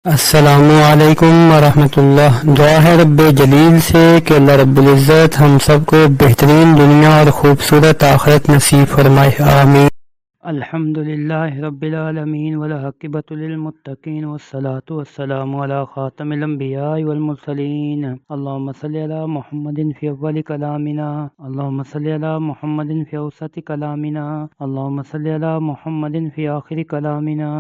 السلام علیکم ورحمۃ اللہ۔ دعا ہے رب جلیل سے کہ اللہ رب العزت ہم سب کو بہترین دنیا اور خوبصورت آخرت نصیب فرمائے، آمین۔ الحمد للہ رب العالمین والعاقبۃ للمتقین والصلاۃ والسلام علی خاتم الانبیاء والمرسلین۔ اللہم صلی علی محمد فی اول کلامنا، اللہم صلی علی محمد فی اوسط کلامنا، اللہم صلی علی محمد فی آخر کلامنا۔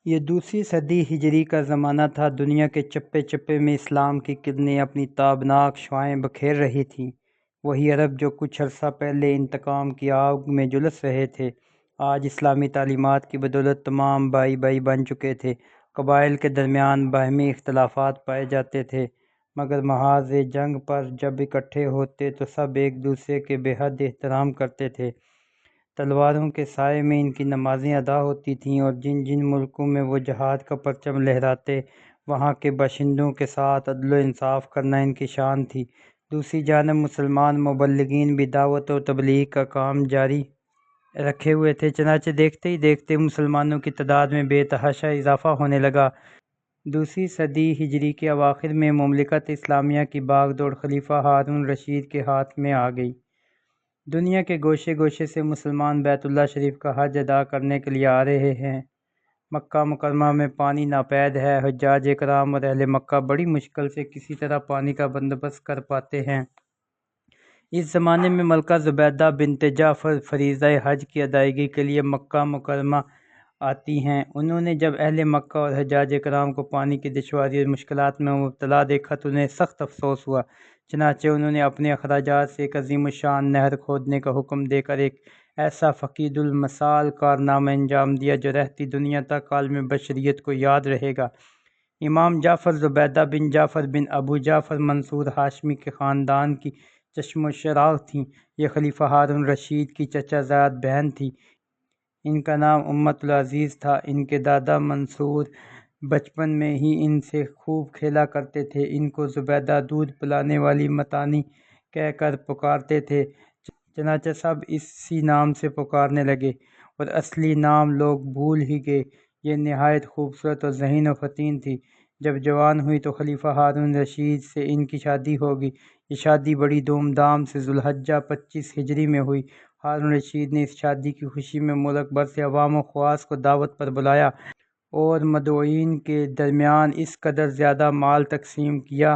یہ دوسری صدی ہجری کا زمانہ تھا۔ دنیا کے چپے چپے میں اسلام کی کرنیں اپنی تابناک شعاعیں بکھیر رہی تھیں۔ وہی عرب جو کچھ عرصہ پہلے انتقام کی آگ میں جھلس رہے تھے، آج اسلامی تعلیمات کی بدولت تمام بھائی بھائی بن چکے تھے۔ قبائل کے درمیان باہمی اختلافات پائے جاتے تھے، مگر محاذ جنگ پر جب اکٹھے ہوتے تو سب ایک دوسرے کے بے حد احترام کرتے تھے۔ تلواروں کے سائے میں ان کی نمازیں ادا ہوتی تھیں، اور جن جن ملکوں میں وہ جہاد کا پرچم لہراتے، وہاں کے باشندوں کے ساتھ عدل و انصاف کرنا ان کی شان تھی۔ دوسری جانب مسلمان مبلغین بھی دعوت و تبلیغ کا کام جاری رکھے ہوئے تھے، چنانچہ دیکھتے ہی دیکھتے مسلمانوں کی تعداد میں بے تحاشا اضافہ ہونے لگا۔ دوسری صدی ہجری کے اواخر میں مملکت اسلامیہ کی باغ دوڑ خلیفہ ہارون رشید کے ہاتھ میں آ گئی۔ دنیا کے گوشے گوشے سے مسلمان بیت اللہ شریف کا حج ادا کرنے کے لیے آ رہے ہیں۔ مکہ مکرمہ میں پانی ناپید ہے۔ حجاج کرام اور اہل مکہ بڑی مشکل سے کسی طرح پانی کا بندوبست کر پاتے ہیں۔ اس زمانے میں ملکہ زبیدہ بنت جعفر فریضہ حج کی ادائیگی کے لیے مکہ مکرمہ آتی ہیں۔ انہوں نے جب اہل مکہ اور حجاج کرام کو پانی کی دشواری اور مشکلات میں مبتلا دیکھا تو انہیں سخت افسوس ہوا، چنانچہ انہوں نے اپنے اخراجات سے ایک عظیم الشان نہر کھودنے کا حکم دے کر ایک ایسا فقید المثال کارنامہ انجام دیا جو رہتی دنیا تک عالم بشریت کو یاد رہے گا۔ امام جعفر زبیدہ بن جعفر بن ابو جعفر منصور ہاشمی کے خاندان کی چشم و چراغ تھیں۔ یہ خلیفہ ہارون رشید کی چچا زاد بہن تھی۔ ان کا نام امت العزیز تھا۔ ان کے دادا منصور بچپن میں ہی ان سے خوب کھیلا کرتے تھے۔ ان کو زبیدہ دودھ پلانے والی متانی کہہ کر پکارتے تھے، چنانچہ سب اسی نام سے پکارنے لگے، اور اصلی نام لوگ بھول ہی گئے۔ یہ نہایت خوبصورت اور ذہین و فطین تھی۔ جب جوان ہوئی تو خلیفہ ہارون رشید سے ان کی شادی ہوگی۔ یہ شادی بڑی دھوم دھام سے ذوالحجہ 25 ہجری میں ہوئی۔ ہارون رشید نے اس شادی کی خوشی میں ملک بھر سے عوام و خواص کو دعوت پر بلایا اور مدعوئین کے درمیان اس قدر زیادہ مال تقسیم کیا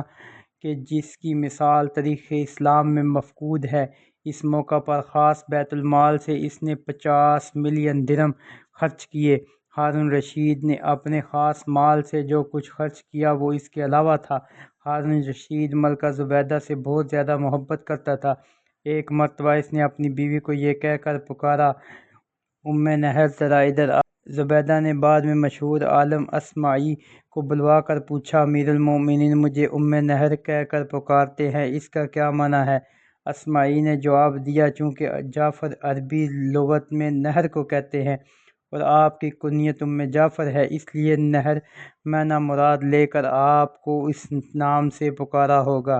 کہ جس کی مثال تاریخ اسلام میں مفقود ہے۔ اس موقع پر خاص بیت المال سے اس نے 50 ملین درہم خرچ کیے۔ ہارون رشید نے اپنے خاص مال سے جو کچھ خرچ کیا وہ اس کے علاوہ تھا۔ ہارون رشید ملکہ زبیدہ سے بہت زیادہ محبت کرتا تھا۔ ایک مرتبہ اس نے اپنی بیوی کو یہ کہہ کر پکارا، ام نہر ذرا ادھر آ۔ زبیدہ نے بعد میں مشہور عالم اصمعی کو بلوا کر پوچھا، امیر المومنین مجھے ام نہر کہہ کر پکارتے ہیں، اس کا کیا معنی ہے؟ اصمعی نے جواب دیا، چونکہ جعفر عربی لغت میں نہر کو کہتے ہیں اور آپ کی کنیت ام جعفر ہے، اس لیے نہر معنی مراد لے کر آپ کو اس نام سے پکارا ہوگا۔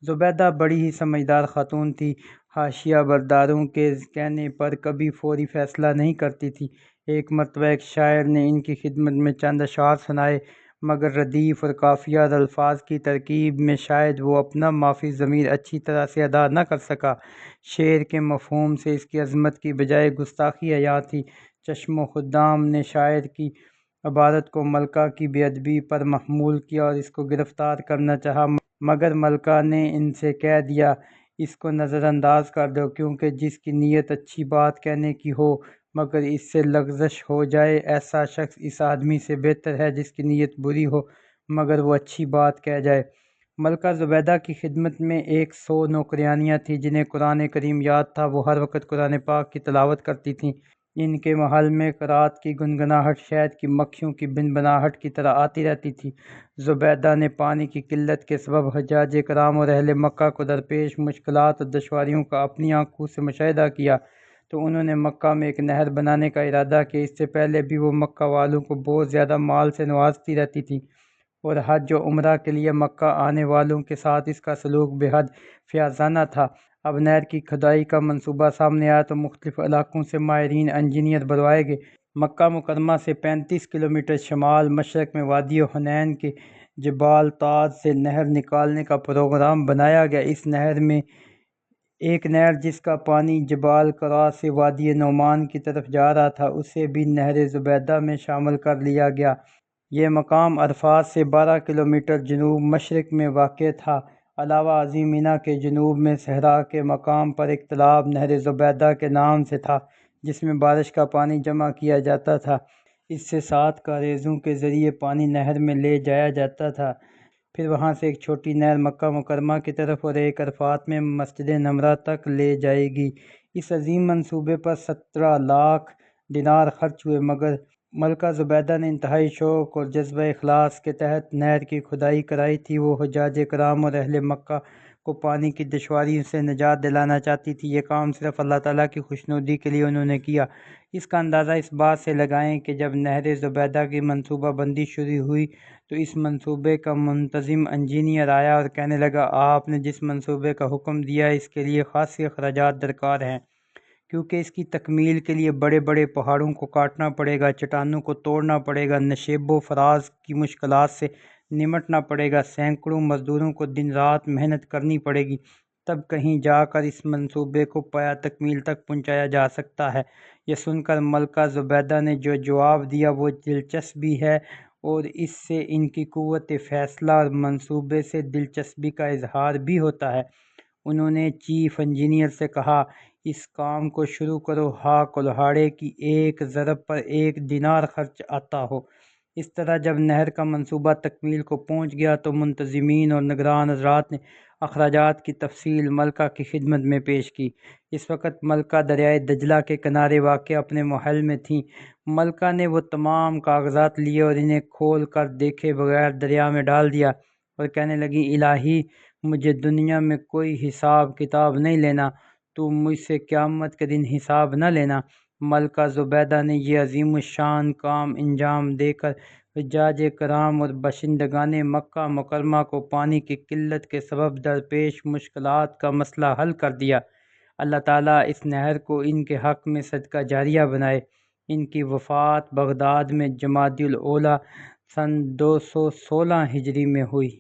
زبیدہ بڑی ہی سمجھدار خاتون تھی۔ حاشیہ برداروں کے کہنے پر کبھی فوری فیصلہ نہیں کرتی تھی۔ ایک مرتبہ ایک شاعر نے ان کی خدمت میں چند اشعار سنائے، مگر ردیف اور قافیہ اور الفاظ کی ترکیب میں شاید وہ اپنا مافی ضمیر اچھی طرح سے ادا نہ کر سکا۔ شعر کے مفہوم سے اس کی عظمت کی بجائے گستاخی عیاں تھی۔ چشم و خدام نے شاعر کی عبارت کو ملکہ کی بے ادبی پر محمول کیا اور اس کو گرفتار کرنا چاہا، مگر ملکہ نے ان سے کہہ دیا، اس کو نظر انداز کر دو، کیونکہ جس کی نیت اچھی بات کہنے کی ہو مگر اس سے لغزش ہو جائے، ایسا شخص اس آدمی سے بہتر ہے جس کی نیت بری ہو مگر وہ اچھی بات کہہ جائے۔ ملکہ زبیدہ کی خدمت میں 100 نوکرانیاں تھیں جنہیں قرآن کریم یاد تھا۔ وہ ہر وقت قرآن پاک کی تلاوت کرتی تھیں۔ ان کے محل میں قرات کی گنگناہٹ شہد کی مکھیوں کی بنبناہٹ کی طرح آتی رہتی تھی۔ زبیدہ نے پانی کی قلت کے سبب حجاج کرام اور اہل مکہ کو درپیش مشکلات اور دشواریوں کا اپنی آنکھوں سے مشاہدہ کیا، تو انہوں نے مکہ میں ایک نہر بنانے کا ارادہ کیا۔ اس سے پہلے بھی وہ مکہ والوں کو بہت زیادہ مال سے نوازتی رہتی تھی، اور حج و عمرہ کے لیے مکہ آنے والوں کے ساتھ اس کا سلوک بے حد فیاضانہ تھا۔ اب نہر کی کھدائی کا منصوبہ سامنے آیا تو مختلف علاقوں سے ماہرین انجینئر بلوائے گئے۔ مکہ مکرمہ سے 35 کلومیٹر شمال مشرق میں وادی حنین کے جبال طاد سے نہر نکالنے کا پروگرام بنایا گیا۔ اس نہر میں ایک نہر جس کا پانی جبال کرا سے وادی نعمان کی طرف جا رہا تھا، اسے بھی نہر زبیدہ میں شامل کر لیا گیا۔ یہ مقام عرفات سے 12 کلومیٹر جنوب مشرق میں واقع تھا۔ علاوہ ازیں مینا کے جنوب میں صحرا کے مقام پر ایک تالاب نہر زبیدہ کے نام سے تھا، جس میں بارش کا پانی جمع کیا جاتا تھا۔ اس سے 7 کاریزوں کے ذریعے پانی نہر میں لے جایا جاتا تھا۔ پھر وہاں سے ایک چھوٹی نہر مکہ مکرمہ کی طرف اور ایک عرفات میں مسجد نمرہ تک لے جائے گی۔ اس عظیم منصوبے پر 17 لاکھ دینار خرچ ہوئے، مگر ملکہ زبیدہ نے انتہائی شوق اور جذبہ اخلاص کے تحت نہر کی کھدائی کرائی تھی۔ وہ حجاج کرام اور اہل مکہ کو پانی کی دشواریوں سے نجات دلانا چاہتی تھی۔ یہ کام صرف اللہ تعالیٰ کی خوشنودی کے لیے انہوں نے کیا۔ اس کا اندازہ اس بات سے لگائیں کہ جب نہر زبیدہ کی منصوبہ بندی شروع ہوئی تو اس منصوبے کا منتظم انجینئر آیا اور کہنے لگا، آپ نے جس منصوبے کا حکم دیا ہے اس کے لیے خاصی اخراجات درکار ہیں، کیونکہ اس کی تکمیل کے لیے بڑے بڑے پہاڑوں کو کاٹنا پڑے گا، چٹانوں کو توڑنا پڑے گا، نشیب و فراز کی مشکلات سے نمٹنا پڑے گا، سینکڑوں مزدوروں کو دن رات محنت کرنی پڑے گی، تب کہیں جا کر اس منصوبے کو پایہ تکمیل تک پہنچایا جا سکتا ہے۔ یہ سن کر ملکہ زبیدہ نے جو جواب دیا وہ دلچسپ بھی ہے اور اس سے ان کی قوت فیصلہ اور منصوبے سے دلچسپی کا اظہار بھی ہوتا ہے۔ انہوں نے چیف انجینئر سے کہا، اس کام کو شروع کرو ہاں کلہاڑے کی ایک ضرب پر 1 دینار خرچ آتا ہو۔ اس طرح جب نہر کا منصوبہ تکمیل کو پہنچ گیا تو منتظمین اور نگران حضرات نے اخراجات کی تفصیل ملکہ کی خدمت میں پیش کی۔ اس وقت ملکہ دریائے دجلہ کے کنارے واقع اپنے محل میں تھیں۔ ملکہ نے وہ تمام کاغذات لیے اور انہیں کھول کر دیکھے بغیر دریا میں ڈال دیا اور کہنے لگی، الہی مجھے دنیا میں کوئی حساب کتاب نہیں لینا، تو مجھ سے قیامت کے دن حساب نہ لینا۔ ملکہ زبیدہ نے یہ عظیم الشان کام انجام دے کر حجاج کرام اور باشندگان مکہ مکرمہ کو پانی کی قلت کے سبب درپیش مشکلات کا مسئلہ حل کر دیا۔ اللہ تعالیٰ اس نہر کو ان کے حق میں صدقہ جاریہ بنائے۔ ان کی وفات بغداد میں جمادی الاولیٰ سن 216 ہجری میں ہوئی۔